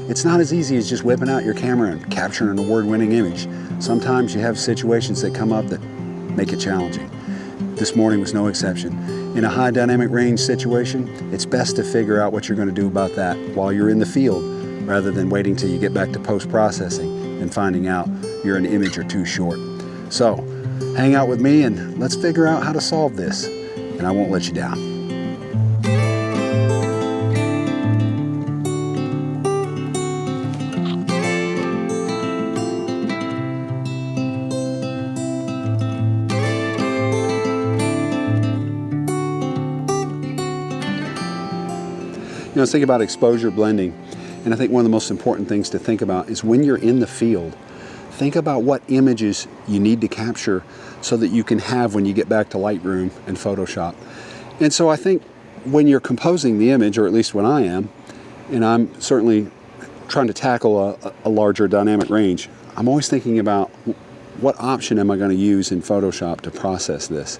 it's not as easy as just whipping out your camera and capturing an award-winning image. Sometimes you have situations that come up that make it challenging. This morning was no exception. In a high dynamic range situation, it's best to figure out what you're going to do about that while you're in the field, rather than waiting till you get back to post-processing and finding out you're an image or two short. So, hang out with me and let's figure out how to solve this, and I won't let you down. You know, let's think about exposure blending, and I think one of the most important things to think about is when you're in the field, think about what images you need to capture so that you can have when you get back to Lightroom and Photoshop. And so I think when you're composing the image, or at least when I am, and I'm certainly trying to tackle a larger dynamic range, I'm always thinking about what option am I going to use in Photoshop to process this,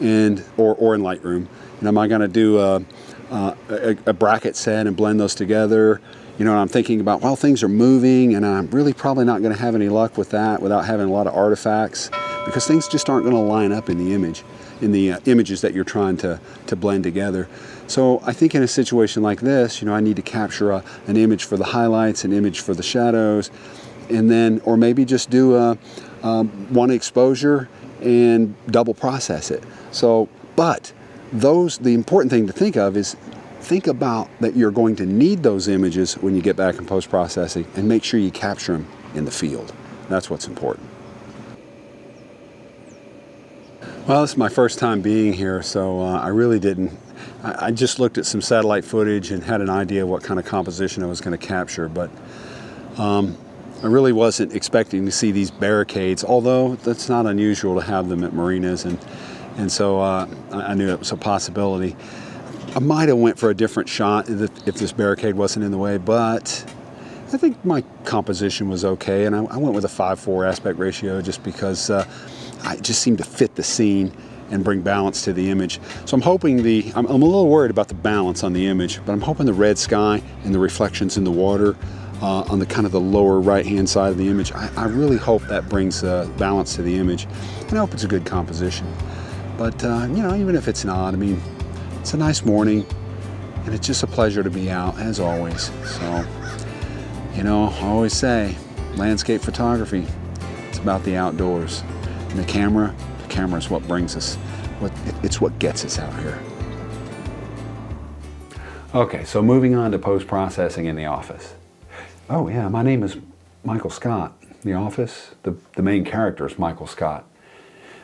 and or in Lightroom. And am I going to do a bracket set and blend those together? You know, I'm thinking about, well, things are moving, and I'm really probably not going to have any luck with that without having a lot of artifacts, because things just aren't going to line up in the image, in the images that you're trying to blend together. So I think in a situation like this, you know, I need to capture an image for the highlights, an image for the shadows, and then, or maybe just do one exposure and double process it. So, but the important thing to think of is think about that you're going to need those images when you get back in post-processing, and make sure you capture them in the field. That's what's important. Well, this is my first time being here, so I really didn't. I just looked at some satellite footage and had an idea of what kind of composition I was going to capture, but I really wasn't expecting to see these barricades, although that's not unusual to have them at marinas, and so I knew it was a possibility. I might have went for a different shot if this barricade wasn't in the way, but I think my composition was okay, and I went with a 5:4 aspect ratio just because I just seemed to fit the scene and bring balance to the image. So I'm hoping I'm a little worried about the balance on the image, but I'm hoping the red sky and the reflections in the water on the kind of the lower right-hand side of the image, I really hope that brings balance to the image, and I hope it's a good composition. But you know, even if it's not, I mean, it's a nice morning, and it's just a pleasure to be out, as always. So, you know, I always say, landscape photography, it's about the outdoors. And the camera is what brings us, it's what gets us out here. Okay, so moving on to post-processing in the office. Oh yeah, my name is Michael Scott. The office, the main character is Michael Scott.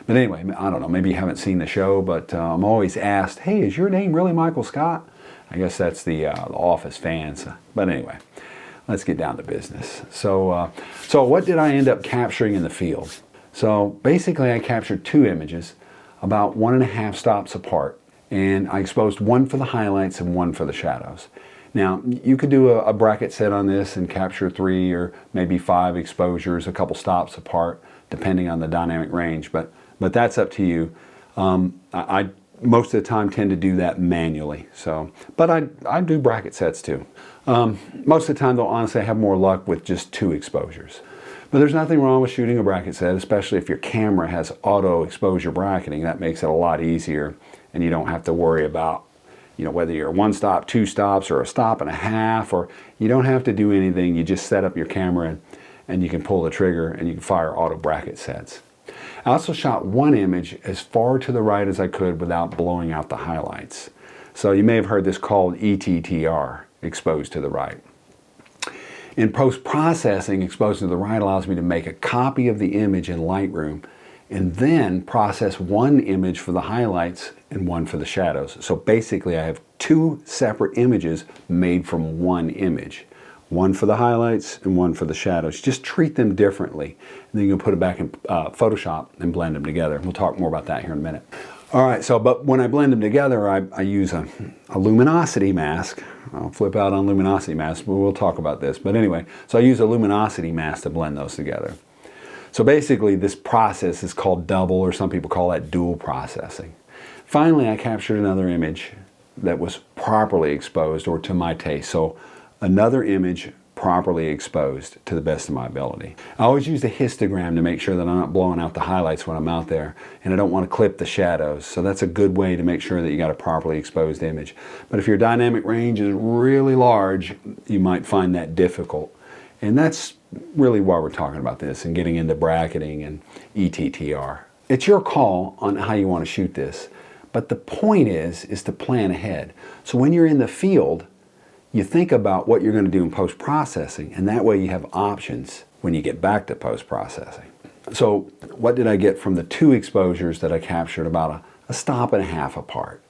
But anyway, I don't know, maybe you haven't seen the show, but I'm always asked, hey, is your name really Michael Scott? I guess that's the Office fans. But anyway, let's get down to business. So what did I end up capturing in the field? So basically I captured two images about 1.5 stops apart, and I exposed one for the highlights and one for the shadows. Now, you could do a bracket set on this and capture 3 or maybe 5 exposures, a couple stops apart, depending on the dynamic range, but that's up to you. I most of the time tend to do that manually, but I do bracket sets too. Most of the time though, honestly, I have more luck with just 2 exposures. But there's nothing wrong with shooting a bracket set, especially if your camera has auto exposure bracketing. That makes it a lot easier, and you don't have to worry about, you know, whether you're 1 stop, 2 stops, or 1.5 stops, or you don't have to do anything. You just set up your camera and you can pull the trigger and you can fire auto bracket sets. I also shot one image as far to the right as I could without blowing out the highlights. So you may have heard this called ETTR, exposed to the right. In post-processing, exposed to the right allows me to make a copy of the image in Lightroom and then process one image for the highlights and one for the shadows. So basically I have 2 separate images made from one image. One for the highlights and one for the shadows. Just treat them differently, and then you can put it back in Photoshop and blend them together. We'll talk more about that here in a minute. All right, but when I blend them together, I use a luminosity mask. I'll flip out on luminosity mask, but we'll talk about this. But anyway, so I use a luminosity mask to blend those together. So basically this process is called double, or some people call that dual processing. Finally, I captured another image that was properly exposed, or to my taste. So another image properly exposed to the best of my ability. I always use a histogram to make sure that I'm not blowing out the highlights when I'm out there, and I don't want to clip the shadows. So that's a good way to make sure that you got a properly exposed image. But if your dynamic range is really large, you might find that difficult. And that's really why we're talking about this and getting into bracketing and ETTR. It's your call on how you want to shoot this. But the point is to plan ahead. So when you're in the field, you think about what you're going to do in post-processing, and that way you have options when you get back to post-processing. So what did I get from the 2 exposures that I captured about a stop and a half apart?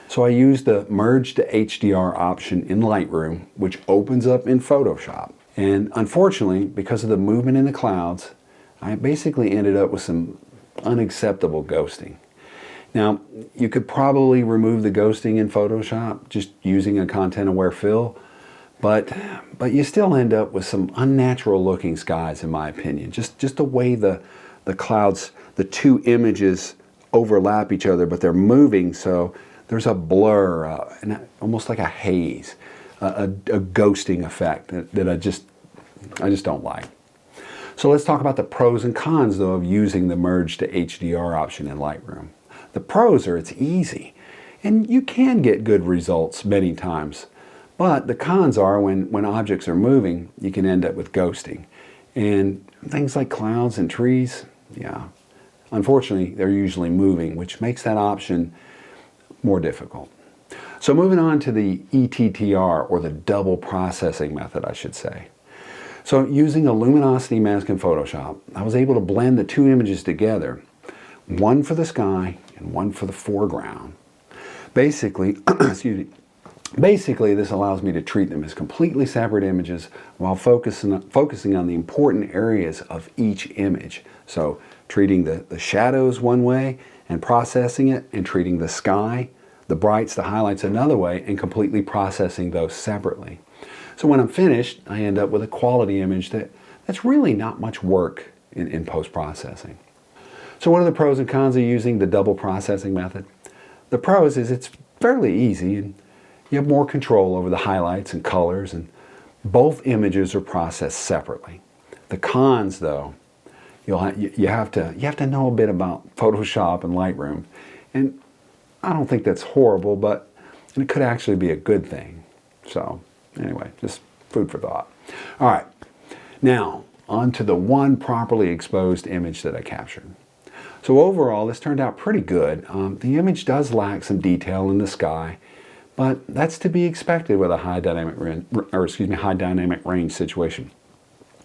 So I used the Merge to HDR option in Lightroom, which opens up in Photoshop. And unfortunately, because of the movement in the clouds, I basically ended up with some unacceptable ghosting. Now, you could probably remove the ghosting in Photoshop just using a content-aware fill, but you still end up with some unnatural looking skies, in my opinion. Just the way the clouds, the 2 images overlap each other, but they're moving, so there's a blur, and almost like a haze, a ghosting effect that I just don't like. So let's talk about the pros and cons, though, of using the Merge to HDR option in Lightroom. The pros are it's easy, and you can get good results many times. But the cons are when objects are moving, you can end up with ghosting. And things like clouds and trees, yeah, unfortunately, they're usually moving, which makes that option more difficult. So moving on to the ETTR, or the double processing method, I should say. So using a luminosity mask in Photoshop, I was able to blend the 2 images together, one for the sky and one for the foreground. Basically, Basically, this allows me to treat them as completely separate images while focusing on the important areas of each image. So treating the shadows one way and processing it, and treating the sky, the brights, the highlights another way, and completely processing those separately. So when I'm finished, I end up with a quality image that's really not much work in post-processing. So what are the pros and cons of using the double processing method? The pros is it's fairly easy, and you have more control over the highlights and colors, and both images are processed separately. The cons, though, you have to know a bit about Photoshop and Lightroom, and I don't think that's horrible, but it could actually be a good thing. So anyway, just food for thought. All right, now on to the one properly exposed image that I captured. So overall, this turned out pretty good. The image does lack some detail in the sky, but that's to be expected with a high dynamic range situation.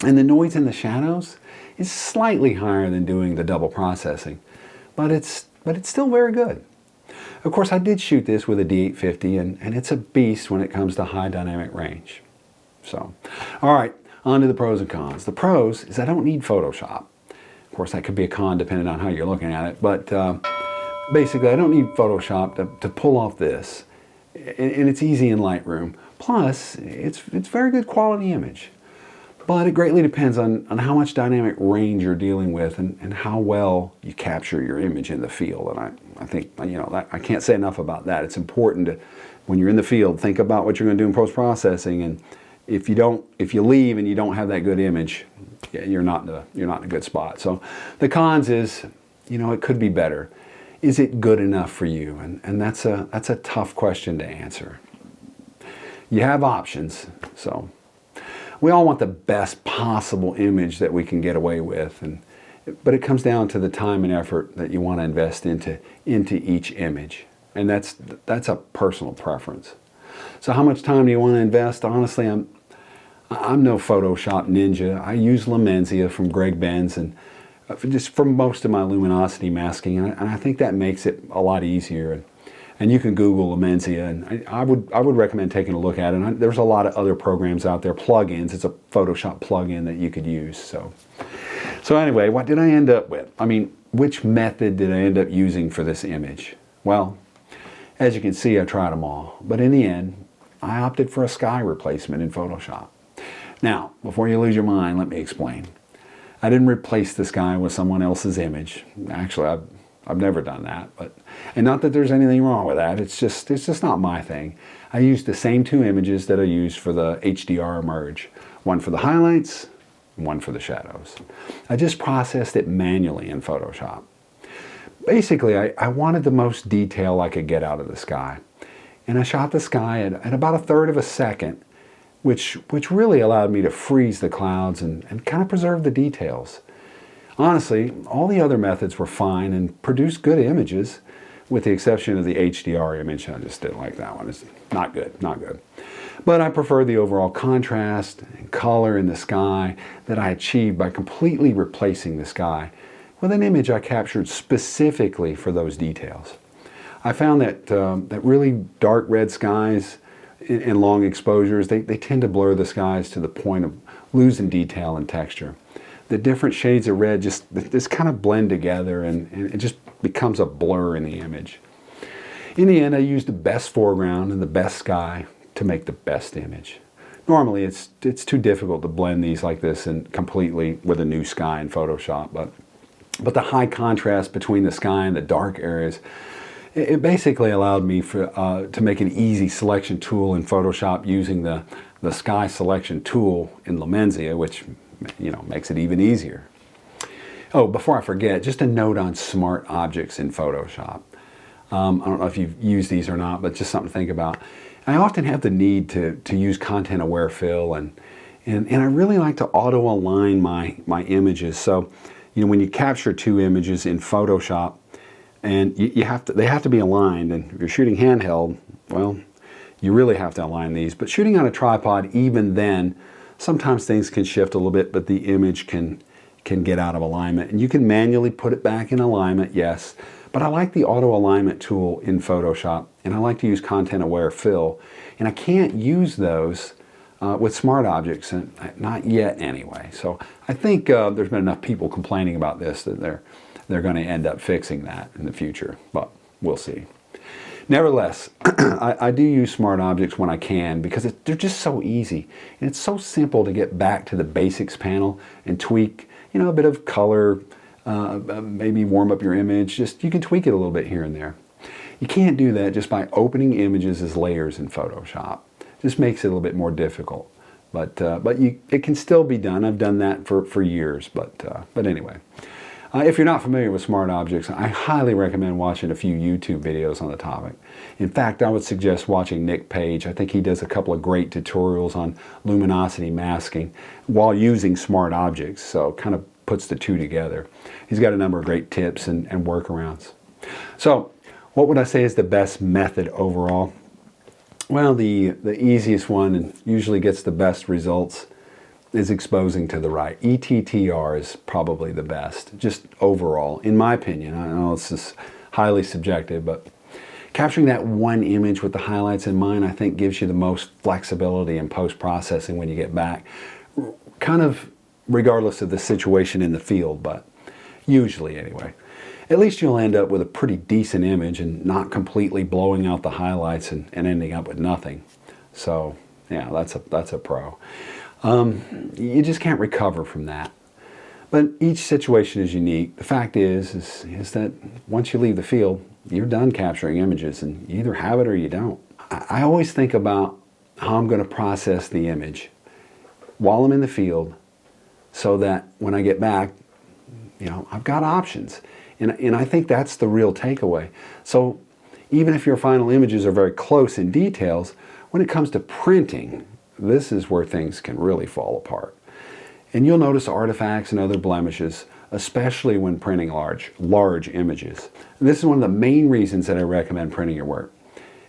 And the noise in the shadows is slightly higher than doing the double processing, but it's still very good. Of course, I did shoot this with a D850, and it's a beast when it comes to high dynamic range. So, all right, on to the pros and cons. The pros is I don't need Photoshop. Of course, that could be a con depending on how you're looking at it, but basically I don't need Photoshop to pull off this. And it's easy in Lightroom. Plus, it's very good quality image. But it greatly depends on how much dynamic range you're dealing with, and how well you capture your image in the field. And I think, I can't say enough about that. It's important to, when you're in the field, think about what you're going to do in post-processing. And if you leave and you don't have that good image, you're not in a good spot. So the cons is, it could be better. Is it good enough for you? And that's a tough question to answer. You have options, so we all want the best possible image that we can get away with, but it comes down to the time and effort that you want to invest into each image, and that's a personal preference. So how much time do you want to invest? Honestly, I'm no Photoshop ninja. I use Lemenzia from Greg Benz, and just for most of my luminosity masking, and I think that makes it a lot easier. And you can Google Lemenzia, and I would recommend taking a look at it. And there's a lot of other programs out there, plugins. It's a Photoshop plugin that you could use. So anyway, what did I end up with? Which method did I end up using for this image? Well, as you can see, I tried them all. But in the end, I opted for a sky replacement in Photoshop. Now, before you lose your mind, let me explain. I didn't replace the sky with someone else's image. Actually, I've never done that, and not that there's anything wrong with that. It's just not my thing. I use the same two images that I used for the HDR merge. One for the highlights, and one for the shadows. I just processed it manually in Photoshop. Basically, I wanted the most detail I could get out of the sky. And I shot the sky at about 1/3 of a second, which really allowed me to freeze the clouds and kind of preserve the details. Honestly, all the other methods were fine and produced good images, with the exception of the HDR image. I just didn't like that one. It's not good, not good. But I prefer the overall contrast and color in the sky that I achieved by completely replacing the sky with an image I captured specifically for those details. I found that really dark red skies in long exposures, they tend to blur the skies to the point of losing detail and texture. The different shades of red just kind of blend together, and it just becomes a blur in the image. In the end, I used the best foreground and the best sky to make the best image. Normally, it's too difficult to blend these like this and completely with a new sky in Photoshop, but the high contrast between the sky and the dark areas, it basically allowed me to make an easy selection tool in Photoshop using the sky selection tool in Lumenzia, which makes it even easier. Oh, before I forget, just a note on smart objects in Photoshop. I don't know if you've used these or not, but just something to think about. I often have the need to use content-aware fill, and I really like to auto-align my images. So, when you capture two images in Photoshop, and they have to be aligned, and if you're shooting handheld, well, you really have to align these. But shooting on a tripod, even then, sometimes things can shift a little bit, but the image can get out of alignment. And you can manually put it back in alignment, yes. But I like the auto alignment tool in Photoshop, and I like to use content aware fill. And I can't use those with smart objects, and not yet anyway. So I think there's been enough people complaining about this that they're going to end up fixing that in the future, but we'll see. Nevertheless, I do use smart objects when I can because they're just so easy. And it's so simple to get back to the basics panel and tweak, a bit of color, maybe warm up your image. You can tweak it a little bit here and there. You can't do that just by opening images as layers in Photoshop. It just makes it a little bit more difficult. But it can still be done. I've done that for years, but anyway. If you're not familiar with smart objects, I highly recommend watching a few YouTube videos on the topic. In fact, I would suggest watching Nick Page. I think he does a couple of great tutorials on luminosity masking while using smart objects, so kind of puts the two together. He's got a number of great tips and workarounds. So, what would I say is the best method overall? Well, the easiest one and usually gets the best results is exposing to the right. ETTR is probably the best, just overall, in my opinion. I know this is highly subjective, but capturing that one image with the highlights in mind, I think gives you the most flexibility in post-processing when you get back, kind of regardless of the situation in the field, but usually anyway. At least you'll end up with a pretty decent image and not completely blowing out the highlights and ending up with nothing. So, yeah, that's a pro. You just can't recover from that. But each situation is unique. The fact is that once you leave the field, you're done capturing images, and you either have it or you don't. I always think about how I'm going to process the image while I'm in the field so that when I get back, I've got options. And I think that's the real takeaway. So even if your final images are very close in details, when it comes to printing, this is where things can really fall apart. And you'll notice artifacts and other blemishes, especially when printing large images. And this is one of the main reasons that I recommend printing your work.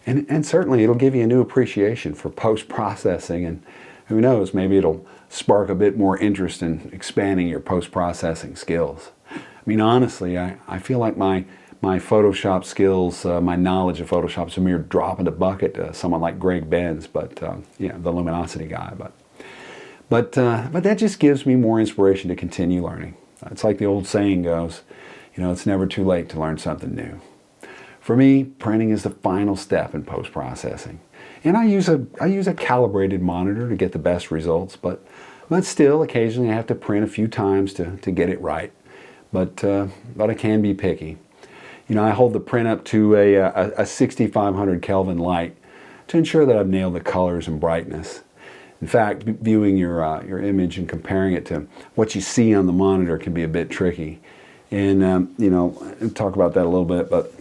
And certainly it'll give you a new appreciation for post-processing, and who knows, maybe it'll spark a bit more interest in expanding your post-processing skills. I mean, honestly, I feel like my Photoshop skills, my knowledge of Photoshop is a mere drop in the bucket to someone like Greg Benz, the luminosity guy. But that just gives me more inspiration to continue learning. It's like the old saying goes, it's never too late to learn something new. For me, printing is the final step in post-processing. And I use a calibrated monitor to get the best results, but still, occasionally I have to print a few times to get it right. But I can be picky. You know, I hold the print up to a 6500 Kelvin light to ensure that I've nailed the colors and brightness. In fact, viewing your image and comparing it to what you see on the monitor can be a bit tricky. And, you know, I'll talk about that a little bit, but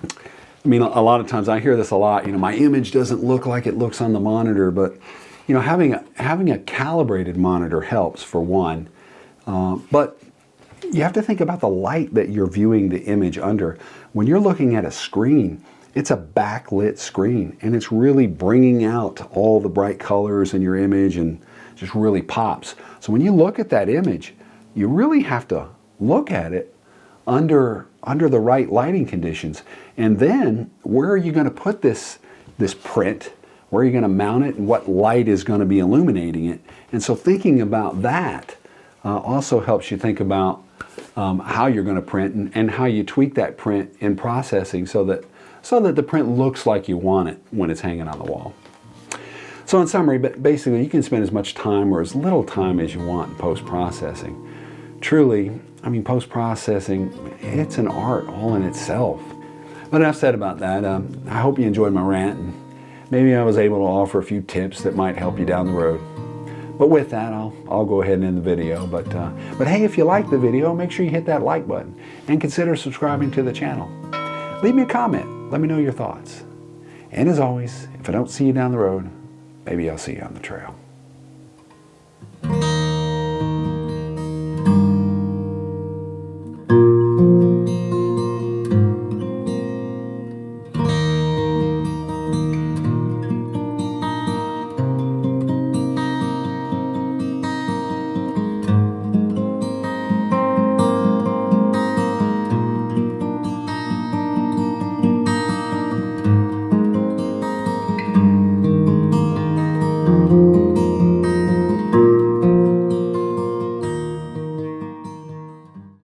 I mean, a lot of times I hear this a lot, you know, my image doesn't look like it looks on the monitor, but, you know, having a calibrated monitor helps for one. But you have to think about the light that you're viewing the image under. When you're looking at a screen, it's a backlit screen, and it's really bringing out all the bright colors in your image and just really pops. So when you look at that image, you really have to look at it under the right lighting conditions. And then where are you going to put this print? Where are you going to mount it, and what light is going to be illuminating it? And so thinking about that also helps you think about how you're going to print and how you tweak that print in processing so that the print looks like you want it when it's hanging on the wall. So in summary, basically you can spend as much time or as little time as you want in post-processing. Truly, I mean, post-processing, it's an art all in itself. But enough said about that. I hope you enjoyed my rant, and maybe I was able to offer a few tips that might help you down the road. But with that, I'll go ahead and end the video. But hey, if you like the video, make sure you hit that like button and consider subscribing to the channel. Leave me a comment. Let me know your thoughts. And as always, if I don't see you down the road, maybe I'll see you on the trail.